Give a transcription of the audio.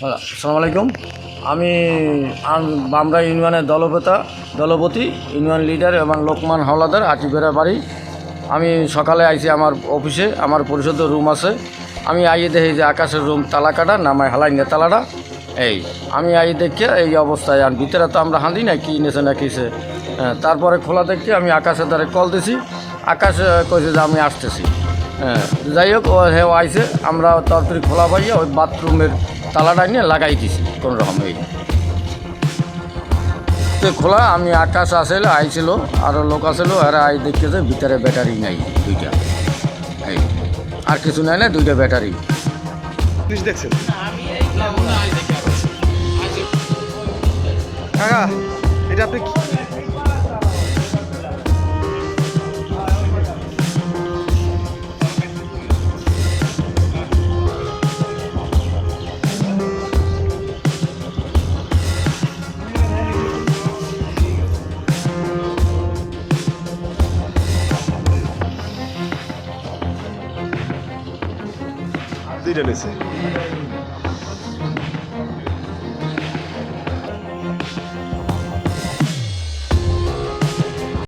আসসালামু আলাইকুম। আমি বামরা ইউনিয়নের দলপতি ইউনিয়ন লিডার এবং লোকমান হাওলাদার আটিবেড়া বাড়ি। আমি সকালে আইছি আমার অফিসে, আমার পরিষদের রুম আছে। আমি আইয়ে দেখি যে আকাশের রুম তালা কাটা, নামায় হালাই না তালাটা। আমি আই দেখে এই অবস্থায়, আর ভিতরে তো আমরা হাঁদি না কি নেছে না কিছে। তারপরে খোলা দেখে আমি আকাশের দ্বারে কল দিছি। আকাশ কইছে যে আমি আসতেছি। যাই হোক, ও হেও আইসে, আমরা তাড়াতাড়ি খোলা পাইয়া ওই বাথরুমের তালাটা নিয়ে লাগাই দিছি কোনো রকম। খোলা আমি আকাশ আসলে আইছিল, আরও লোক আসলো, আর আই দেখতেছে ভিতরে ব্যাটারি নাই দুইটা। আর কিছু নাই না, দুইটা ব্যাটারি দেখছেন। কাকা, এটা আপনি দুইটা নিয়েছে।